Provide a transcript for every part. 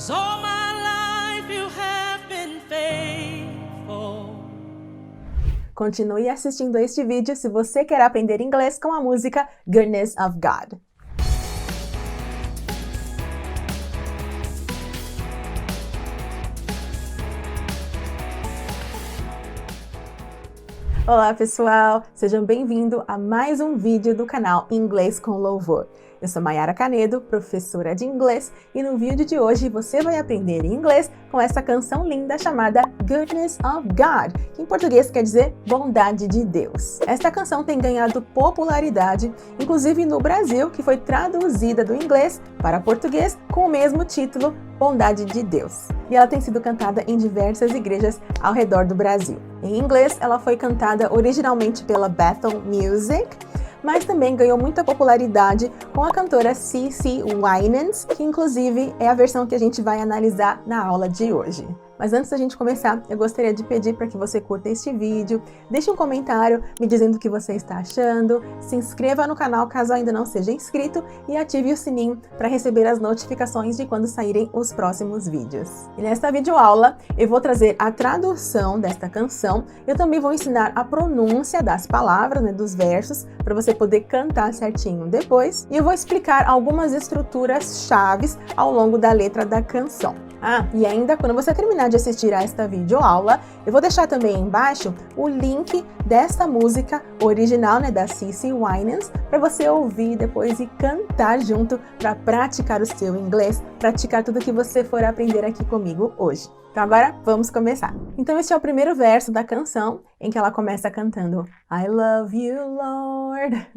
'Cause all my life you have been faithful. Continue assistindo este vídeo se você quer aprender inglês com a música Goodness of God. Olá pessoal, sejam bem-vindos a mais um vídeo do canal Inglês com Louvor. Eu sou Mayara Canedo, professora de inglês, e no vídeo de hoje você vai aprender inglês com essa canção linda chamada Goodness of God, que em português quer dizer Bondade de Deus. Esta canção tem ganhado popularidade, inclusive no Brasil, que foi traduzida do inglês para português com o mesmo título, Bondade de Deus. E ela tem sido cantada em diversas igrejas ao redor do Brasil. Em inglês, ela foi cantada originalmente pela Bethel Music, mas também ganhou muita popularidade com a cantora CeCe Winans, que inclusive é a versão que a gente vai analisar na aula de hoje. Mas antes da gente começar, eu gostaria de pedir para que você curta este vídeo, deixe um comentário me dizendo o que você está achando, se inscreva no canal caso ainda não seja inscrito e ative o sininho para receber as notificações de quando saírem os próximos vídeos. E nesta videoaula eu vou trazer a tradução desta canção, eu também vou ensinar a pronúncia das palavras, dos versos, para você poder cantar certinho depois, e eu vou explicar algumas estruturas chaves ao longo da letra da canção. E ainda, quando você terminar de assistir a esta videoaula, eu vou deixar também embaixo o link desta música original, da CeCe Winans, para você ouvir depois e cantar junto para praticar o seu inglês, praticar tudo que você for aprender aqui comigo hoje. Então agora, vamos começar. Então esse é o primeiro verso da canção, em que ela começa cantando I love you, Lord.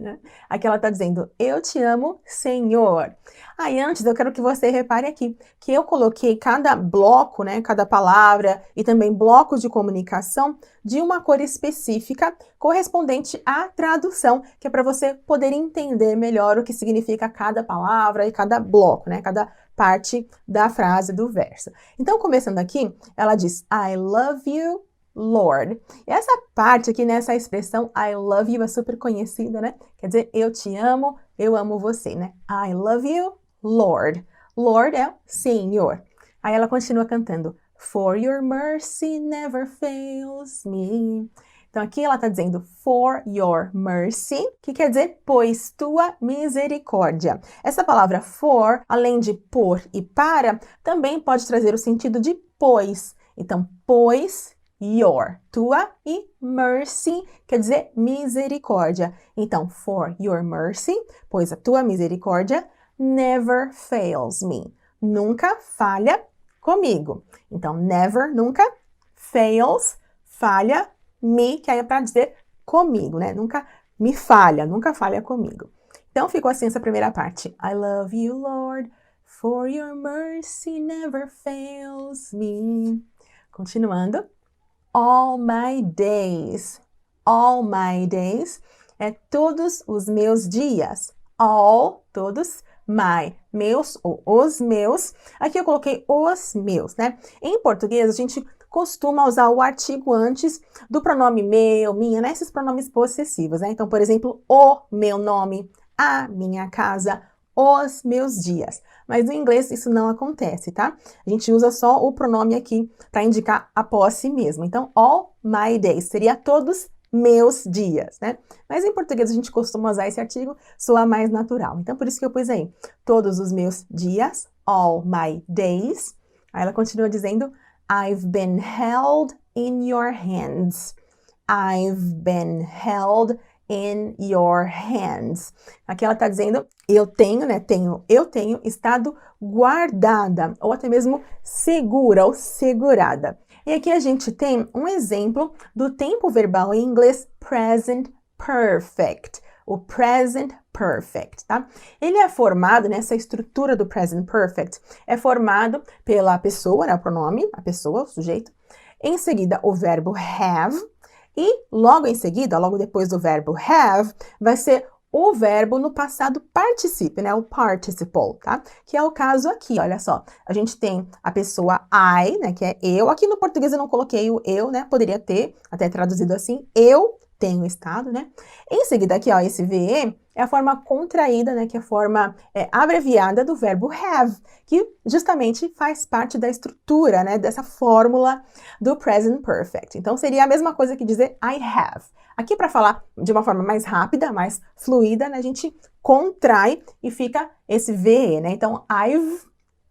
Aqui ela está dizendo, eu te amo, Senhor. Aí antes eu quero que você repare aqui, que eu coloquei cada bloco, cada palavra e também blocos de comunicação de uma cor específica correspondente à tradução, que é para você poder entender melhor o que significa cada palavra e cada bloco, cada parte da frase do verso. Então, começando aqui, ela diz, I love you, Lord. E essa parte aqui, essa expressão I love you é super conhecida, Quer dizer, eu te amo, eu amo você, I love you, Lord. Lord é o Senhor. Aí ela continua cantando, For your mercy never fails me. Então aqui ela está dizendo for your mercy, que quer dizer pois tua misericórdia. Essa palavra for, além de por e para, também pode trazer o sentido de pois. Então, pois your, tua, e mercy quer dizer misericórdia. Então, for your mercy, pois a tua misericórdia, never fails me. Nunca falha comigo. Então, never, nunca, fails, falha, me, que aí é para dizer comigo, Nunca me falha, nunca falha comigo. Então, ficou assim essa primeira parte. I love you, Lord, for your mercy never fails me. Continuando. All my days. All my days é todos os meus dias. All, todos, my, meus ou os meus. Aqui eu coloquei os meus, Em português, a gente costuma usar o artigo antes do pronome meu, minha, esses pronomes possessivos, Então, por exemplo, o meu nome, a minha casa, os meus dias. Mas no inglês isso não acontece, A gente usa só o pronome aqui para indicar a posse mesmo. Então, all my days seria todos meus dias, Mas em português a gente costuma usar esse artigo, soa mais natural. Então, por isso que eu pus aí, todos os meus dias, all my days. Aí ela continua dizendo, I've been held in your hands. I've been held in your hands. Aqui ela está dizendo, eu tenho estado guardada, ou até mesmo segura ou segurada. E aqui a gente tem um exemplo do tempo verbal em inglês present perfect. O present perfect, Ele é formado, nessa estrutura do present perfect, é formado pela pessoa, o pronome, a pessoa, o sujeito, em seguida o verbo have, e logo em seguida, logo depois do verbo have, vai ser o verbo no passado participe, o participle, Que é o caso aqui, olha só. A gente tem a pessoa I, que é eu. Aqui no português eu não coloquei o eu, Poderia ter até traduzido assim, eu tenho estado, né? Em seguida aqui, ó, esse VE é a forma contraída, né, que é a forma abreviada do verbo have, que justamente faz parte da estrutura, né, dessa fórmula do present perfect. Então, seria a mesma coisa que dizer I have. Aqui, para falar de uma forma mais rápida, mais fluida, né, a gente contrai e fica esse VE, né? Então, I've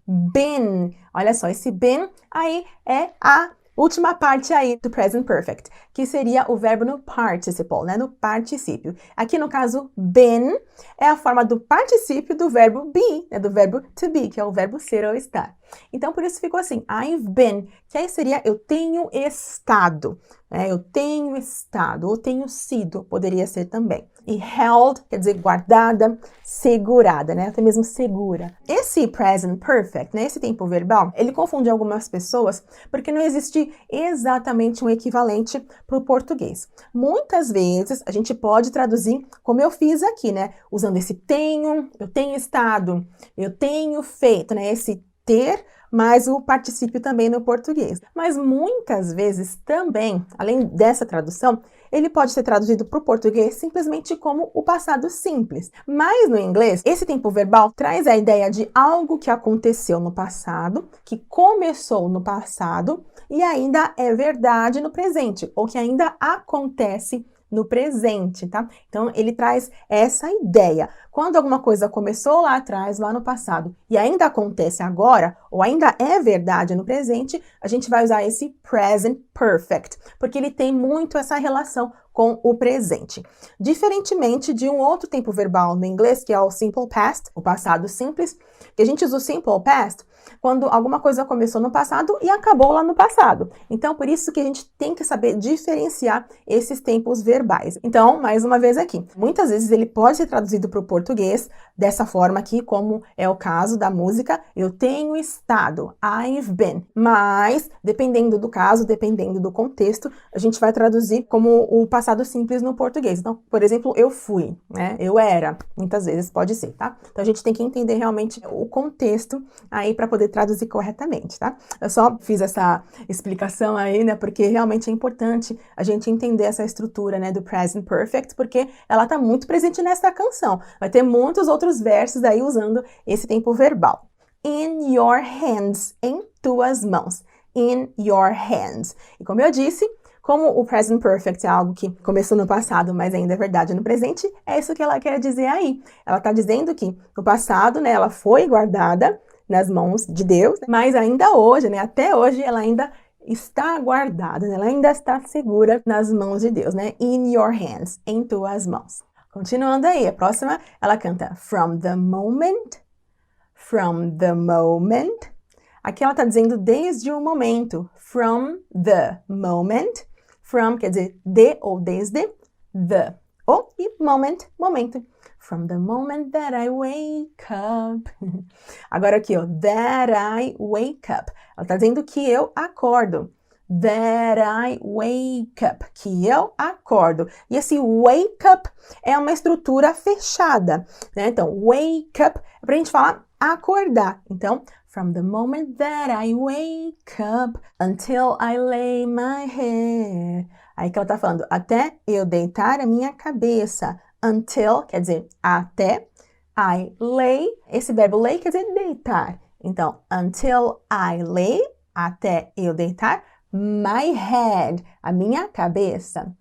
been. Olha só, esse been aí é a última parte aí do present perfect, que seria o verbo no participle, né? No particípio. Aqui no caso, been é a forma do particípio do verbo be, né? Do verbo to be, que é o verbo ser ou estar. Então, por isso ficou assim, I've been, que aí seria eu tenho estado, né? Eu tenho estado, ou tenho sido, poderia ser também. E held quer dizer guardada, segurada, né? Até mesmo segura. Esse present perfect, né? Esse tempo verbal, ele confunde algumas pessoas porque não existe exatamente um equivalente para o português. Muitas vezes a gente pode traduzir como eu fiz aqui, né? Usando esse tenho, eu tenho estado, eu tenho feito, né? Esse ter, mais o particípio também no português. Mas muitas vezes também, além dessa tradução, ele pode ser traduzido para o português simplesmente como o passado simples. Mas no inglês, esse tempo verbal traz a ideia de algo que aconteceu no passado, que começou no passado e ainda é verdade no presente, ou que ainda acontece no presente, tá? Então, ele traz essa ideia. Quando alguma coisa começou lá atrás, lá no passado, e ainda acontece agora, ou ainda é verdade no presente, a gente vai usar esse present perfect, porque ele tem muito essa relação com o presente. Diferentemente de um outro tempo verbal no inglês, que é o simple past, o passado simples, que a gente usa o simple past quando alguma coisa começou no passado e acabou lá no passado. Então, por isso que a gente tem que saber diferenciar esses tempos verbais. Então, mais uma vez aqui, muitas vezes ele pode ser traduzido para o português dessa forma aqui, como é o caso da música, eu tenho estado, I've been. Mas, dependendo do caso, dependendo do contexto, a gente vai traduzir como o passado simples no português. Então, por exemplo, eu fui, né? Eu era, muitas vezes pode ser, tá? Então, a gente tem que entender realmente o contexto aí para poder traduzir corretamente, tá? Eu só fiz essa explicação aí, né? Porque realmente é importante a gente entender essa estrutura, né, do present perfect, porque ela tá muito presente nessa canção. Vai ter muitos outros versos aí usando esse tempo verbal. In your hands, em tuas mãos. In your hands. E como eu disse, como o present perfect é algo que começou no passado, mas ainda é verdade no presente, é isso que ela quer dizer aí. Ela tá dizendo que no passado, né, ela foi guardada nas mãos de Deus, mas ainda hoje, né, até hoje, ela ainda está guardada, né, ela ainda está segura nas mãos de Deus, né? In your hands, em tuas mãos. Continuando aí, a próxima, ela canta from the moment. Aqui ela está dizendo desde o momento. From the moment. From quer dizer de ou desde. The. Ou e moment, momento. From the moment that I wake up. Agora aqui, ó. That I wake up. Ela está dizendo que eu acordo. That I wake up. Que eu acordo. E esse wake up é uma estrutura fechada, né? Então, wake up é pra gente falar acordar. Então, from the moment that I wake up until I lay my head. Aí que ela tá falando, até eu deitar a minha cabeça. Until, quer dizer, até. I lay, esse verbo lay quer dizer deitar. Então, until I lay, até eu deitar, my head, a minha cabeça.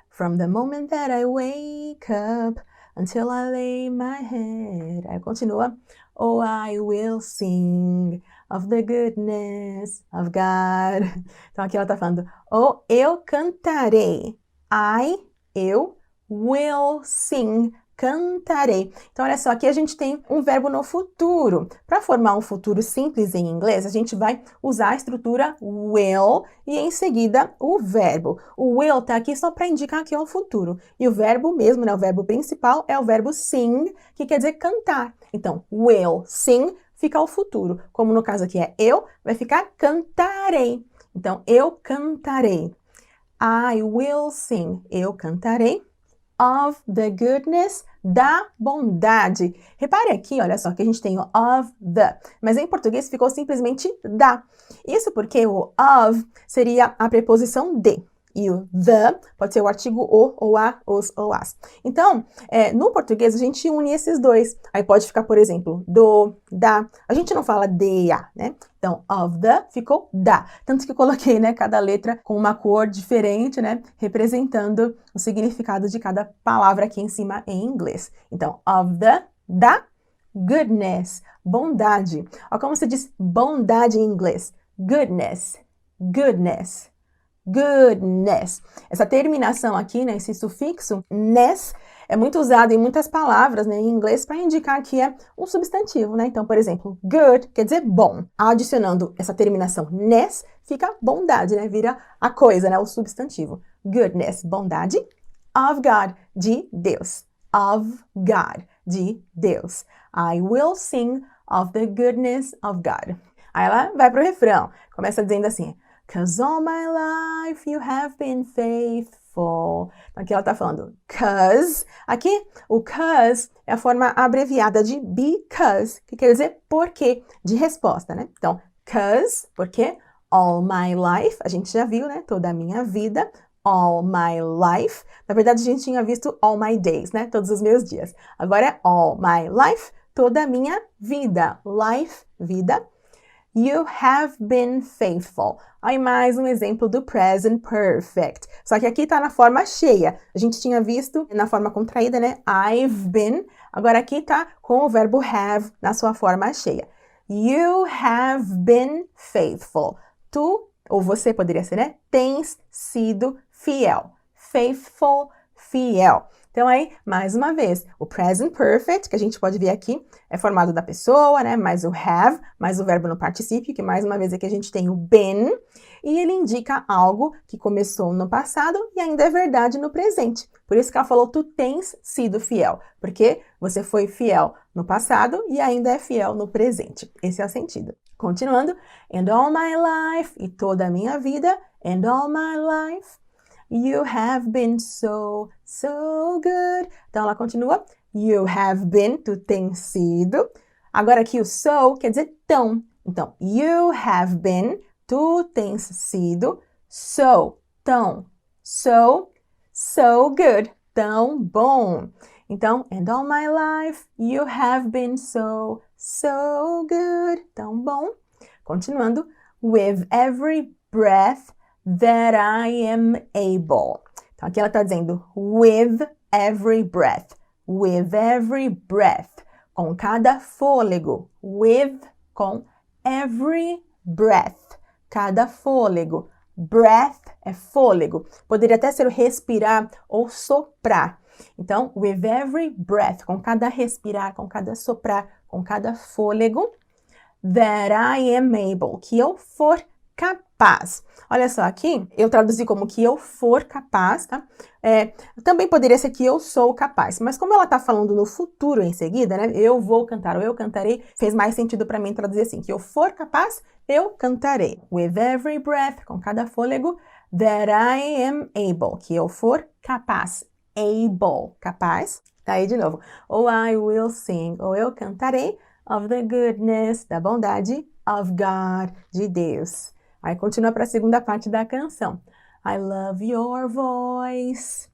From the moment that I wake up until I lay my head. Aí continua. Oh, I will sing of the goodness of God. Então aqui ela tá falando, oh, eu cantarei. Eu will sing, cantarei. Então olha só, aqui a gente tem um verbo no futuro. Para formar um futuro simples em inglês, a gente vai usar a estrutura will e em seguida o verbo. O will tá aqui só para indicar que é o futuro. E o verbo mesmo, né, o verbo principal é o verbo sing, que quer dizer cantar. Então, will sing fica o futuro. Como no caso aqui é eu, vai ficar cantarei. Então, eu cantarei. I will sing. Eu cantarei. Of the goodness, da bondade. Repare aqui, olha só, que a gente tem o of the, mas em português ficou simplesmente da. Isso porque o of seria a preposição de. E o the pode ser o artigo o, ou a, os ou as. Então, no português, a gente une esses dois. Aí pode ficar, por exemplo, do, da. A gente não fala de, a, né? Então, of the ficou da. Tanto que eu coloquei, né, cada letra com uma cor diferente, né? Representando o significado de cada palavra aqui em cima em inglês. Então, of the, da, goodness, bondade. Olha como se diz bondade em inglês. Goodness, goodness. Goodness. Essa terminação aqui, né, esse sufixo ness, é muito usado em muitas palavras, né, em inglês para indicar que é um substantivo, né? Então, por exemplo, good quer dizer bom. Adicionando essa terminação ness, fica bondade, né? Vira a coisa, né? O substantivo. Goodness, bondade. Of God, de Deus. Of God, de Deus. I will sing of the goodness of God. Aí ela vai pro refrão. Começa dizendo assim: 'Cause all my life you have been faithful. Então, aqui ela tá falando 'cause. Aqui, o 'cause é a forma abreviada de because, que quer dizer porque, de resposta, né? Então, 'cause, porque, all my life, a gente já viu, né? Toda a minha vida. All my life. Na verdade, a gente tinha visto all my days, né? Todos os meus dias. Agora é all my life, toda a minha vida. Life, vida. You have been faithful. Aí mais um exemplo do present perfect. Só que aqui tá na forma cheia. A gente tinha visto na forma contraída, né? I've been. Agora aqui tá com o verbo have na sua forma cheia. You have been faithful. Tu, ou você poderia ser, né? Tens sido fiel. Faithful, fiel. Então aí, mais uma vez, o present perfect, que a gente pode ver aqui, é formado da pessoa, né? Mais o have, mais o verbo no particípio, que mais uma vez aqui a gente tem o been, e ele indica algo que começou no passado e ainda é verdade no presente. Por isso que ela falou, tu tens sido fiel, porque você foi fiel no passado e ainda é fiel no presente. Esse é o sentido. Continuando, and all my life, e toda a minha vida, and all my life, you have been so, so good. Então, ela continua. You have been, tu tem sido. Agora aqui o so quer dizer tão. Então, you have been, tu tens sido. So, tão. So, so good. Tão bom. Então, and all my life, you have been so, so good. Tão bom. Continuando. With every breath that I am able. Então, aqui ela está dizendo with every breath. With every breath. Com cada fôlego. With, com every breath. Cada fôlego. Breath é fôlego. Poderia até ser o respirar ou soprar. Então, with every breath. Com cada respirar, com cada soprar, com cada fôlego. That I am able. Que eu for capaz. Olha só, aqui eu traduzi como que eu for capaz, tá? Também poderia ser que eu sou capaz, mas como ela tá falando no futuro em seguida, né? Eu vou cantar ou eu cantarei, fez mais sentido para mim traduzir assim, que eu for capaz, eu cantarei. With every breath, com cada fôlego, that I am able, que eu for capaz. Able, capaz. Tá aí de novo. Ou I will sing, ou eu cantarei, of the goodness, da bondade, of God, de Deus. Aí continua para a segunda parte da canção. I love your voice.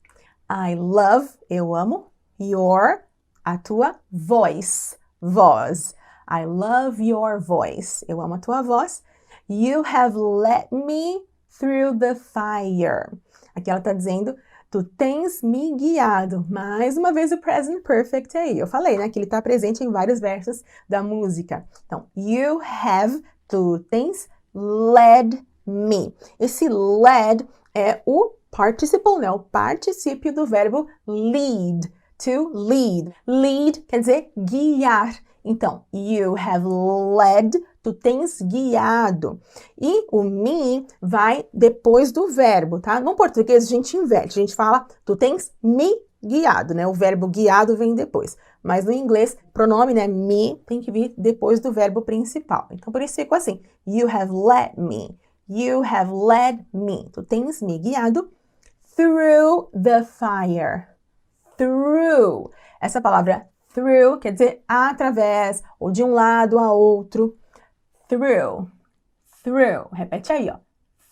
I love, eu amo, your, a tua voice, voz. I love your voice. Eu amo a tua voz. You have led me through the fire. Aqui ela está dizendo, tu tens me guiado. Mais uma vez o present perfect aí. Eu falei, né, que ele está presente em vários versos da música. Então, you have, tu tens led me. Esse led é o participle, né? O particípio do verbo lead. To lead. Lead quer dizer guiar. Então, you have led, tu tens guiado. E o me vai depois do verbo, tá? No português a gente inverte. A gente fala, tu tens me guiado, né? O verbo guiado vem depois. Mas no inglês, pronome, né, me, tem que vir depois do verbo principal. Então, por isso ficou assim, you have led me. You have led me. Tu tens me guiado through the fire. Through. Essa palavra through quer dizer através, ou de um lado a outro. Through. Through. Repete aí, ó.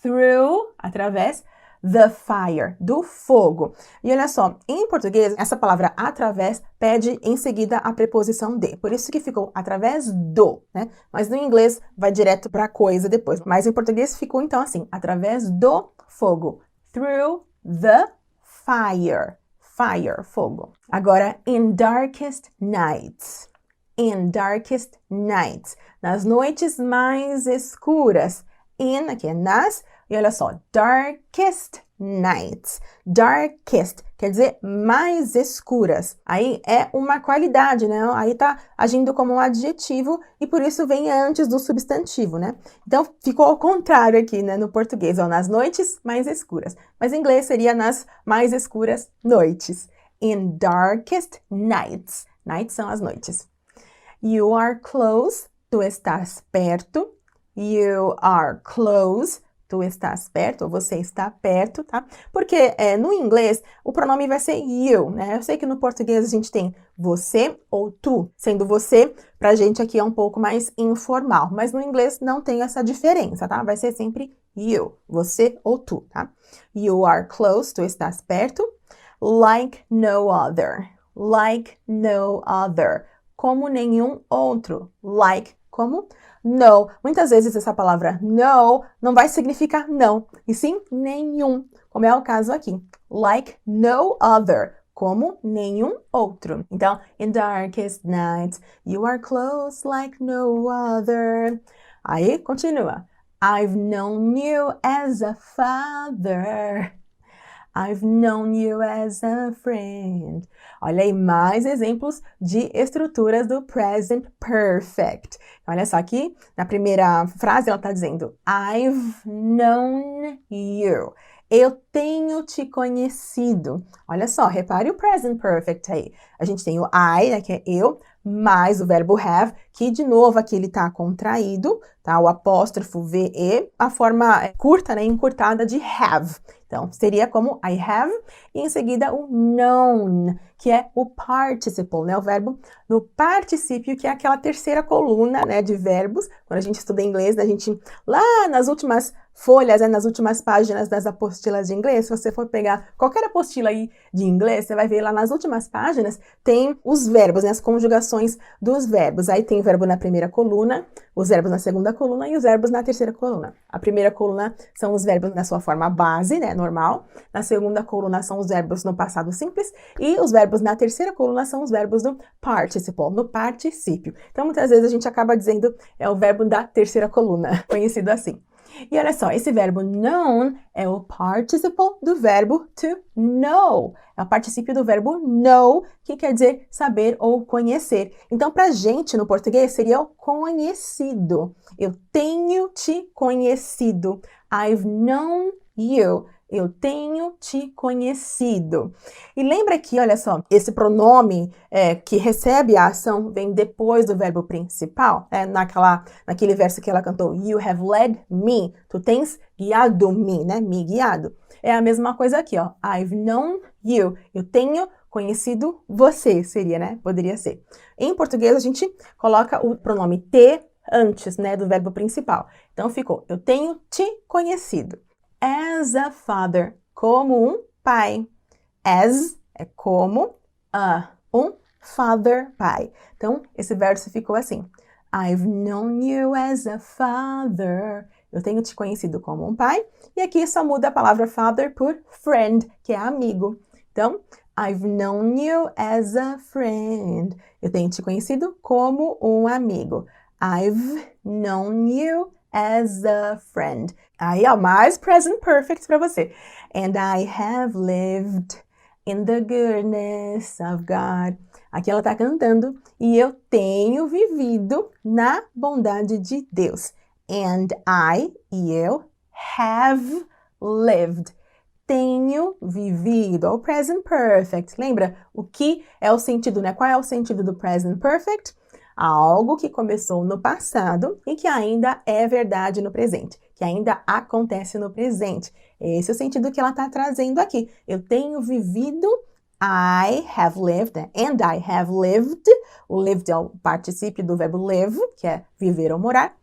Through, através. the fire, do fogo. E olha só, em português, essa palavra através pede em seguida a preposição de. Por isso que ficou através do, né? Mas no inglês vai direto para coisa depois. Mas em português ficou então assim, através do fogo. Through the fire. Fire, fogo. Agora, in darkest nights. In darkest nights. Nas noites mais escuras. In, aqui é nas, e olha só, darkest nights. Darkest quer dizer mais escuras. Aí é uma qualidade, né? Aí tá agindo como um adjetivo e por isso vem antes do substantivo, né? Então ficou ao contrário aqui, né, no português, ó, nas noites mais escuras. Mas em inglês seria nas mais escuras noites. In darkest nights. Nights são as noites. You are close, tu estás perto. You are close, tu estás perto, ou você está perto, tá? Porque no inglês o pronome vai ser you, né? Eu sei que no português a gente tem você ou tu, sendo você, pra gente aqui é um pouco mais informal, mas no inglês não tem essa diferença, tá? Vai ser sempre you, você ou tu, tá? You are close, tu estás perto. Like no other, like no other, como nenhum outro, like, como no. Muitas vezes essa palavra no não vai significar não, e sim nenhum, como é o caso aqui. Like no other, como nenhum outro. Então, in darkest nights, you are close like no other. Aí, continua. I've known you as a father. I've known you as a friend. Olha aí, mais exemplos de estruturas do present perfect. Olha só aqui, na primeira frase ela está dizendo I've known you. Eu tenho te conhecido. Olha só, repare o present perfect aí. A gente tem o I, né, que é eu, mais o verbo have, que de novo aqui ele está contraído, tá? O apóstrofo VE, a forma curta, né, encurtada de have. Então, seria como I have, e em seguida o known, que é o participle, né? O verbo no particípio, que é aquela terceira coluna, né, de verbos. Quando a gente estuda inglês, a gente, lá nas últimas folhas, né, nas últimas páginas das apostilas de inglês, se você for pegar qualquer apostila aí de inglês, você vai ver lá nas últimas páginas, tem os verbos, né, as conjugações dos verbos. Aí tem o verbo na primeira coluna, os verbos na segunda coluna e os verbos na terceira coluna. A primeira coluna são os verbos na sua forma base, né, normal. Na segunda coluna são os verbos no passado simples e os verbos na terceira coluna são os verbos no participle, no particípio. Então, muitas vezes a gente acaba dizendo é o verbo da terceira coluna, conhecido assim. E olha só, esse verbo known é o participle do verbo to know. É o particípio do verbo know, que quer dizer saber ou conhecer. Então, pra gente, no português, seria o conhecido. Eu tenho te conhecido. I've known you. Eu tenho te conhecido. E lembra que, olha só, esse pronome que recebe a ação vem depois do verbo principal, naquele verso que ela cantou, You have led me. Tu tens guiado-me, né? Me guiado. É a mesma coisa aqui, ó. I've known you. Eu tenho conhecido você, seria, né? Poderia ser. Em português, a gente coloca o pronome te antes, né, do verbo principal. Então, ficou, eu tenho te conhecido. As a father, como um pai. As é como, um father, pai. Então, esse verso ficou assim. I've known you as a father. Eu tenho te conhecido como um pai. E aqui só muda a palavra father por friend, que é amigo. Então, I've known you as a friend. Eu tenho te conhecido como um amigo. I've known you as a friend. Aí, ó, mais present perfect para você. And I have lived in the goodness of God. Aqui ela está cantando. E eu tenho vivido na bondade de Deus. And I, e eu, have lived. Tenho vivido. O present perfect. Lembra o que é o sentido, né? Qual é o sentido do present perfect? Algo que começou no passado e que ainda é verdade no presente, que ainda acontece no presente. Esse é o sentido que ela está trazendo aqui. Eu tenho vivido, I have lived, né? And I have lived. O lived é o particípio do verbo live, que é viver ou morar.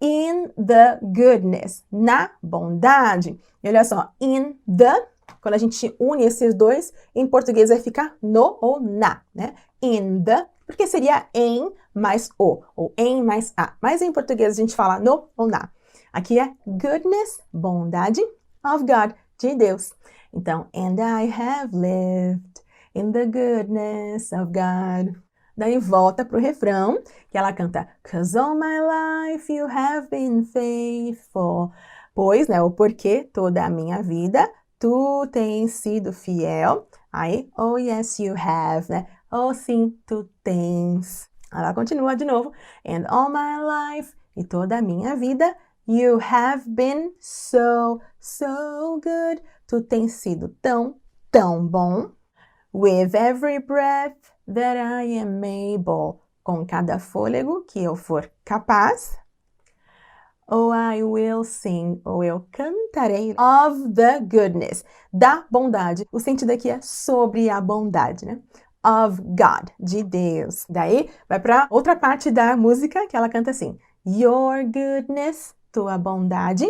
In the goodness, na bondade. E olha só, in the, quando a gente une esses dois, em português vai ficar no ou na, né? In the, porque seria em mais o, ou em mais a. Mas em português a gente fala no ou na. Aqui é goodness, bondade, of God, de Deus. Então, and I have lived in the goodness of God. Daí volta pro refrão, que ela canta, 'Cause all my life you have been faithful. Pois, né, o porquê toda a minha vida tu tens sido fiel. Aí, oh yes you have, né? Oh sim, tu tens. Ela continua de novo, and all my life, e toda a minha vida, you have been so, so good. Tu tens sido tão, tão bom. With every breath that I am able. Com cada fôlego que eu for capaz. Oh, I will sing, ou eu cantarei, of the goodness, da bondade. O sentido aqui é sobre a bondade, né? Of God, de Deus. Daí, vai para outra parte da música que ela canta assim. Your goodness, tua bondade,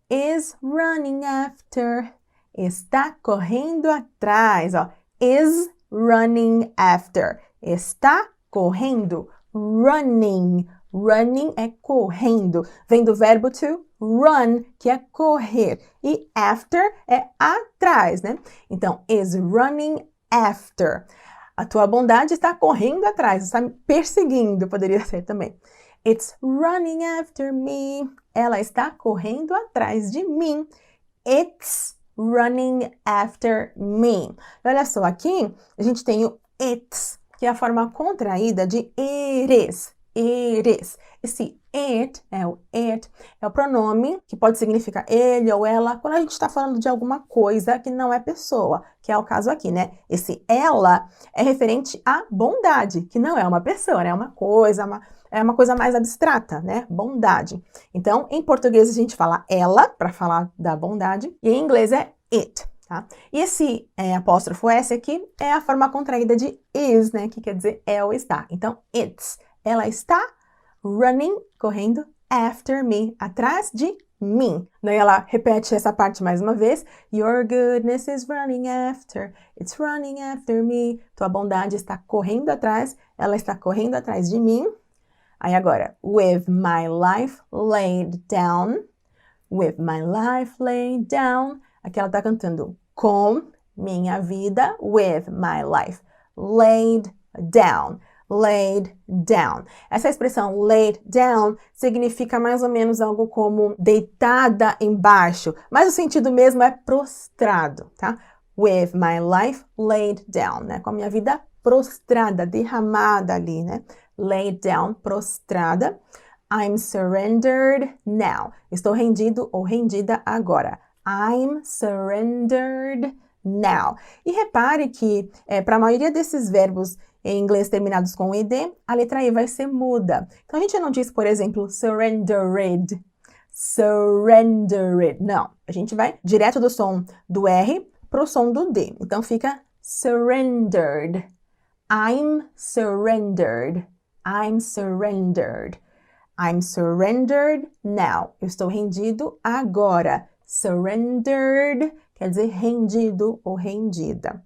is running after, está correndo atrás, ó. Is running after, está correndo, running. Running é correndo. Vem do verbo to run, que é correr. E after é atrás, né? Então, is running after. A tua bondade está correndo atrás, está me perseguindo, poderia ser também. It's running after me. Ela está correndo atrás de mim. It's running after me. Olha só, aqui a gente tem o it's, que é a forma contraída de it is. It is. Esse it é o pronome que pode significar ele ou ela quando a gente está falando de alguma coisa que não é pessoa, que é o caso aqui, né? Esse ela é referente à bondade, que não é uma pessoa, né? É uma coisa mais abstrata, né? Bondade. Então, em português a gente fala ela para falar da bondade e em inglês é it. Tá? E esse apóstrofo S aqui é a forma contraída de is, né? Que quer dizer é ou está. Então, it's. Ela está running, correndo, after me, atrás de mim. Daí ela repete essa parte mais uma vez. Your goodness is running after, it's running after me. Tua bondade está correndo atrás, ela está correndo atrás de mim. Aí agora, with my life laid down, with my life laid down. Aqui ela está cantando com minha vida, with my life laid down. Laid down. Essa expressão laid down significa mais ou menos algo como deitada embaixo, mas o sentido mesmo é prostrado, tá? With my life laid down, né? Com a minha vida prostrada, derramada ali, né? Laid down, prostrada. I'm surrendered now. Estou rendido ou rendida agora. I'm surrendered now. E repare que para a maioria desses verbos em inglês terminados com ed, a letra E vai ser muda. Então, a gente não diz, por exemplo, surrendered. Surrendered. Não. A gente vai direto do som do R para o som do D. Então, fica surrendered. I'm surrendered. I'm surrendered. I'm surrendered now. Eu estou rendido agora. Surrendered quer dizer rendido ou rendida.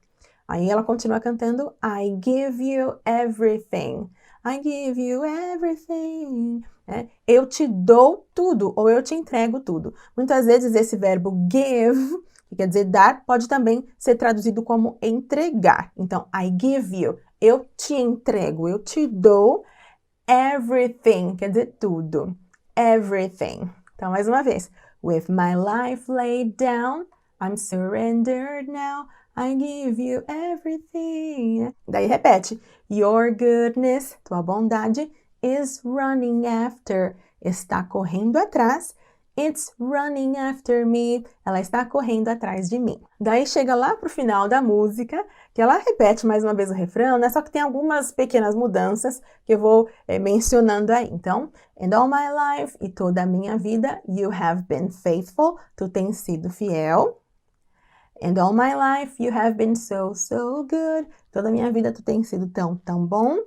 Aí ela continua cantando I give you everything. I give you everything. Eu te dou tudo ou eu te entrego tudo. Muitas vezes esse verbo give, que quer dizer dar, pode também ser traduzido como entregar. Então, I give you, eu te entrego, eu te dou everything, quer dizer tudo. Everything. Então, mais uma vez. With my life laid down, I'm surrendered now. I give you everything. Daí repete. Your goodness, tua bondade, is running after. Está correndo atrás. It's running after me. Ela está correndo atrás de mim. Daí chega lá pro final da música, que ela repete mais uma vez o refrão, né? Só que tem algumas pequenas mudanças que eu vou mencionando aí. Então, and all my life, e toda a minha vida, you have been faithful. Tu tens sido fiel. And all my life you have been so, so good. Toda a minha vida tu tens sido tão, tão bom.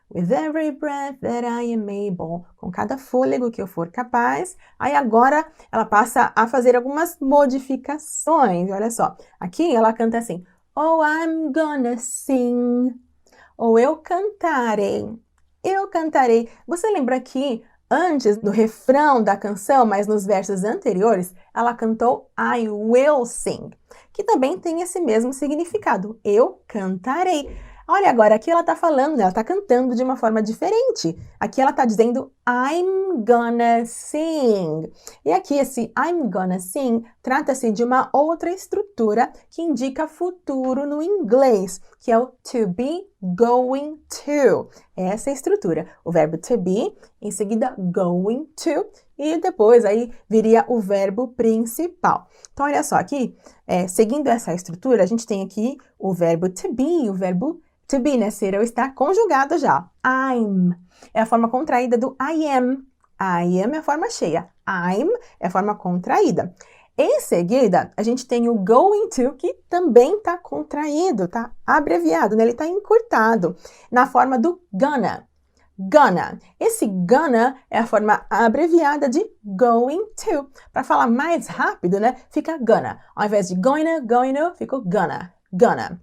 With every breath that I am able. Com cada fôlego que eu for capaz. Aí agora ela passa a fazer algumas modificações. Olha só. Aqui ela canta assim. Oh, I'm gonna sing. Ou eu cantarei. Eu cantarei. Você lembra que antes do refrão da canção, mas nos versos anteriores, ela cantou I will sing, que também tem esse mesmo significado. Eu cantarei. Olha, agora aqui ela está falando, ela está cantando de uma forma diferente. Aqui ela está dizendo I'm gonna sing. E aqui esse I'm gonna sing trata-se de uma outra estrutura que indica futuro no inglês, que é o to be, going to. Essa é a estrutura. O verbo to be, em seguida going to, e depois aí viria o verbo principal. Então, olha só, aqui, seguindo essa estrutura, a gente tem aqui o verbo to be, o verbo to be, né? Ser ou estar conjugado já. I'm é a forma contraída do I am. I am é a forma cheia. I'm é a forma contraída. Em seguida, a gente tem o going to, que também está contraído, está abreviado, né? Ele está encurtado, na forma do gonna. Gonna. Esse gonna é a forma abreviada de going to. Para falar mais rápido, né? Fica gonna. Ao invés de going to, fica gonna. Gonna.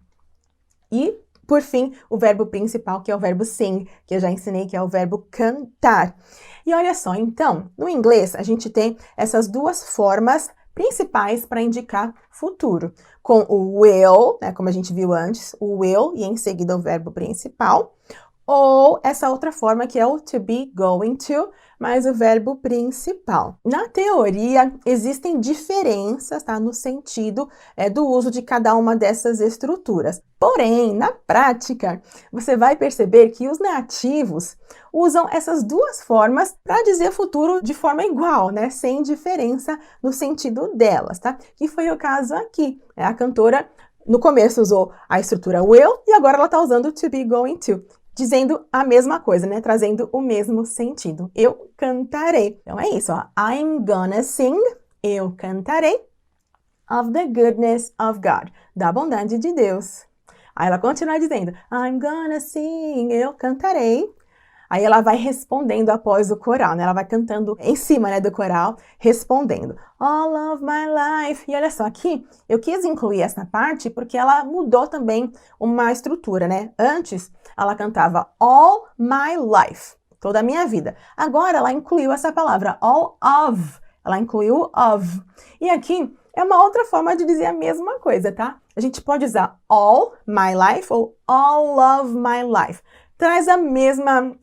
E, por fim, o verbo principal, que é o verbo sing, que eu já ensinei, que é o verbo cantar. E olha só, então, no inglês, a gente tem essas duas formas principais para indicar futuro. Com o will, né, como a gente viu antes, o will e em seguida o verbo principal. Ou essa outra forma que é o to be, going to, mais o verbo principal. Na teoria, existem diferenças, tá, no sentido do uso de cada uma dessas estruturas. Porém, na prática, você vai perceber que os nativos usam essas duas formas para dizer futuro de forma igual, né, sem diferença no sentido delas, tá? Que foi o caso aqui. A cantora, no começo, usou a estrutura will e agora ela está usando to be, going to. Dizendo a mesma coisa, né? Trazendo o mesmo sentido. Eu cantarei. Então é isso, ó. I'm gonna sing. Eu cantarei. Of the goodness of God. Da bondade de Deus. Aí ela continua dizendo. I'm gonna sing. Eu cantarei. Aí ela vai respondendo após o coral, né? Ela vai cantando em cima, né, do coral, respondendo. All of my life. E olha só, aqui eu quis incluir essa parte porque ela mudou também uma estrutura, né? Antes, ela cantava all my life, toda a minha vida. Agora, ela incluiu essa palavra, all of. Ela incluiu o of. E aqui é uma outra forma de dizer a mesma coisa, tá? A gente pode usar all my life ou all of my life. Traz o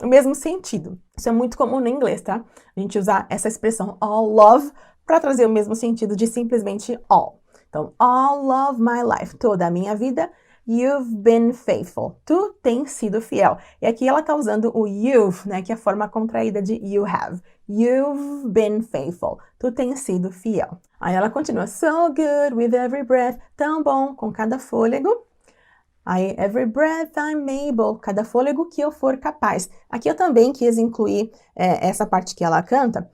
mesmo sentido. Isso é muito comum no inglês, tá? A gente usar essa expressão all of para trazer o mesmo sentido de simplesmente all. Então, all of my life, toda a minha vida, you've been faithful. Tu tens sido fiel. E aqui ela está usando o you've, né? Que é a forma contraída de you have. You've been faithful. Tu tens sido fiel. Aí ela continua, so good with every breath. Tão bom com cada fôlego. Aí, every breath I'm able, cada fôlego que eu for capaz. Aqui eu também quis incluir essa parte que ela canta,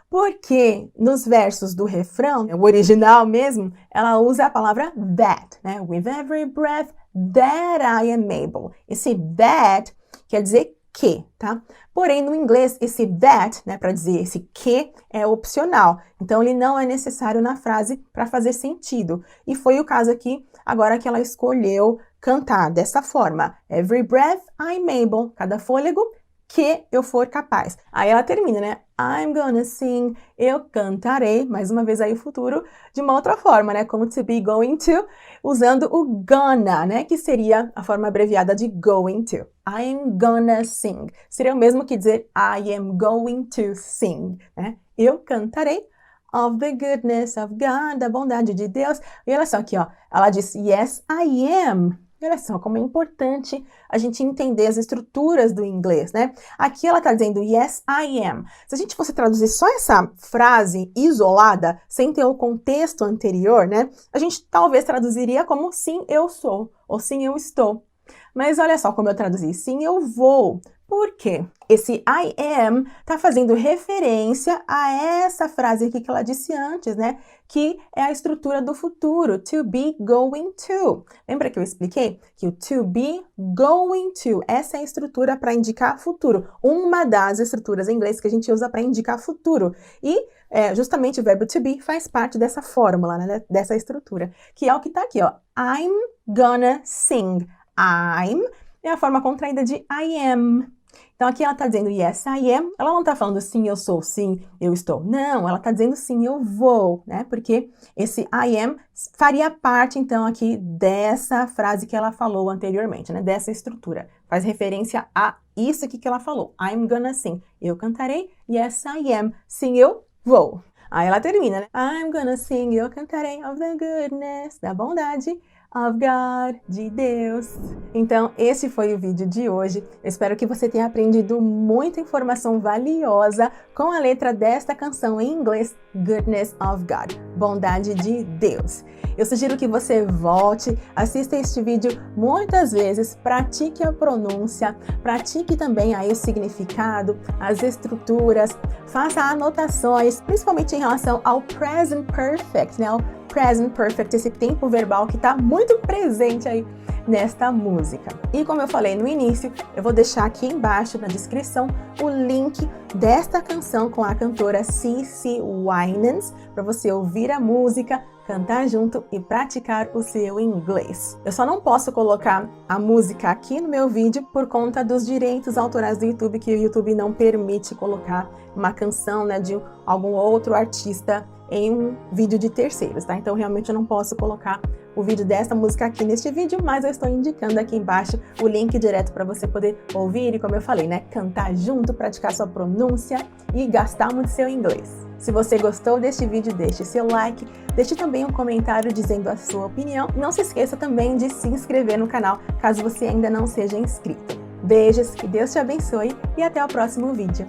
porque nos versos do refrão, o original mesmo, ela usa a palavra that, né? With every breath that I am able. Esse that quer dizer que, tá? Porém, no inglês, esse that, né, para dizer esse que, é opcional. Então, ele não é necessário na frase para fazer sentido. E foi o caso aqui, agora que ela escolheu cantar dessa forma. Every breath I'm able. Cada fôlego que eu for capaz. Aí ela termina, né? I'm gonna sing. Eu cantarei. Mais uma vez aí o futuro de uma outra forma, né? Como to be, going to. Usando o gonna, né? Que seria a forma abreviada de going to. I'm gonna sing. Seria o mesmo que dizer I am going to sing, né? Eu cantarei. Of the goodness of God. Da bondade de Deus. E olha só aqui, ó. Ela diz yes, I am. E olha só como é importante a gente entender as estruturas do inglês, né? Aqui ela está dizendo yes, I am. Se a gente fosse traduzir só essa frase isolada, sem ter o contexto anterior, né? A gente talvez traduziria como sim, eu sou, ou sim, eu estou. Mas olha só como eu traduzi, sim, eu vou. Por quê? Esse I am tá fazendo referência a essa frase aqui que ela disse antes, né? Que é a estrutura do futuro, to be, going to. Lembra que eu expliquei? Que o to be, going to, essa é a estrutura para indicar futuro. Uma das estruturas em inglês que a gente usa para indicar futuro. E justamente o verbo to be faz parte dessa fórmula, né? Dessa estrutura. Que é o que tá aqui, ó. I'm gonna sing. I'm é a forma contraída de I am. Então, aqui ela está dizendo yes, I am. Ela não está falando sim, eu sou, sim, eu estou. Não, ela está dizendo sim, eu vou, né? Porque esse I am faria parte, então, aqui dessa frase que ela falou anteriormente, né? Dessa estrutura. Faz referência a isso aqui que ela falou. I'm gonna sing. Eu cantarei. Yes, I am. Sim, eu vou. Aí ela termina, né? I'm gonna sing, eu cantarei of the goodness, da bondade of God, de Deus. Então, esse foi o vídeo de hoje. Eu espero que você tenha aprendido muita informação valiosa com a letra desta canção em inglês, Goodness of God, bondade de Deus. Eu sugiro que você volte, assista este vídeo muitas vezes, pratique a pronúncia, pratique também aí o significado, as estruturas, faça anotações, principalmente em relação ao present perfect, né? Ao present perfect, esse tempo verbal que está muito presente aí nesta música. E como eu falei no início, eu vou deixar aqui embaixo na descrição o link desta canção com a cantora CeCe Winans para você ouvir a música, cantar junto e praticar o seu inglês. Eu só não posso colocar a música aqui no meu vídeo por conta dos direitos autorais do YouTube, que o YouTube não permite colocar uma canção, né, de algum outro artista em um vídeo de terceiros, tá? Então, realmente eu não posso colocar o vídeo dessa música aqui neste vídeo, mas eu estou indicando aqui embaixo o link direto para você poder ouvir e, como eu falei, né, cantar junto, praticar sua pronúncia e gastar muito seu inglês. Se você gostou deste vídeo, deixe seu like, deixe também um comentário dizendo a sua opinião. Não se esqueça também de se inscrever no canal, caso você ainda não seja inscrito. Beijos, que Deus te abençoe e até o próximo vídeo.